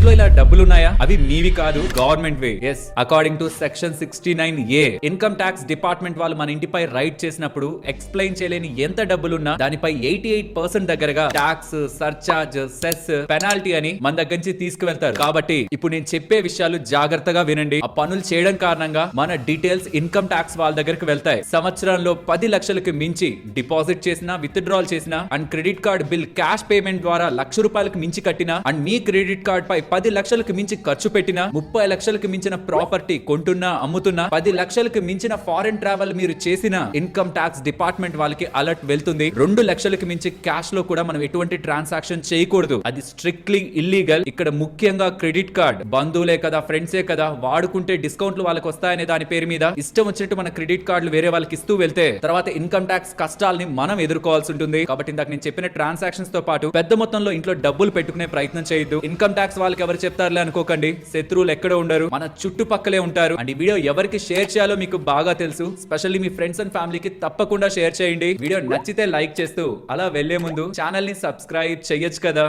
ఇంట్లో ఇలా డబ్బులున్నాయా? అవి మీవి కాదు, గవర్నమెంట్ వే. Yes, according to section 69A income tax department వాళ్ళు మన ఇంటిపై రైడ్ చేసినప్పుడు ఎక్స్ప్లెయిన్ చేయలేని ఎంత డబ్బులున్నా దానిపై 88% దగ్గరగా ట్యాక్స్, సర్చార్జ్, సెస్, పెనాల్టీ అని మన దగ్గర నుంచి తీసుకువెళ్తారు. కాబట్టి ఇప్పుడు నేను చెప్పే విషయాలు జాగ్రత్తగా వినండి. ఆ పనులు చేయడం కారణంగా మన డీటెయిల్స్ ఇన్కమ్ ట్యాక్స్ వాళ్ళ దగ్గరకు వెళ్తాయి. సంవత్సరంలో 10 లక్షలకు మించి డిపాజిట్ చేసినా, విత్డ్రాల్ చేసినా and credit card bill cash payment ద్వారా ₹1,00,000 మించి కట్టినా అండ్ మీ క్రెడిట్ కార్డ్ పై 10 లక్షలకు మించి ఖర్చు పెట్టినా, 30 లక్షలకు మించిన ప్రాపర్టీ కొంటున్నా, అమ్ముతున్నా, 10 లక్షలకు మించిన ఫారెన్ ట్రావెల్ మీరు చేసిన ఇన్కమ్ ట్యాక్స్ డిపార్ట్మెంట్ వాళ్ళకి అలర్ట్ వెళ్తుంది. 2 లక్షలకు మించి క్యాష్ లో కూడా మనం ఎటువంటి ట్రాన్సాక్షన్ చేయకూడదు. అది స్ట్రిక్ట్లీ ఇల్లీగల్. ఇక్కడ ముఖ్యంగా క్రెడిట్ కార్డ్ బంధువులే కదా, ఫ్రెండ్సే కదా, వాడుకుంటే డిస్కౌంట్లు వాళ్ళకి వస్తాయనే దాని పేరు మీద ఇష్టం వచ్చినట్టు మన క్రెడిట్ కార్డులు వేరే వాళ్ళకి ఇస్తూ వెళ్తే తర్వాత ఇన్కమ్ ట్యాక్స్ కష్టాలని మనం ఎదుర్కోవాల్సి ఉంటుంది. కాబట్టి ఇందాక నేను చెప్పిన ట్రాన్సాక్షన్స్ తో పాటు పెద్ద మొత్తంలో ఇంట్లో డబ్బులు పెట్టుకునే ప్రయత్నం చేయొద్దు. ఇన్కమ్ ట్యాక్స్ వాళ్ళకి ఎవరు చెప్తారులే అనుకోకండి. శత్రువులు ఎక్కడ ఉండరు, మన చుట్టుపక్కలే ఉంటారు. అండ్ ఈ వీడియో ఎవరికి షేర్ చేయాలో మీకు బాగా తెలుసు. స్పెషల్లీ మీ ఫ్రెండ్స్ అండ్ ఫ్యామిలీకి తప్పకుండా షేర్ చేయండి. వీడియో నచ్చితే లైక్ చేస్తూ అలా వెళ్లే ముందు ఛానల్ ని సబ్స్క్రైబ్ చేయొచ్చు కదా.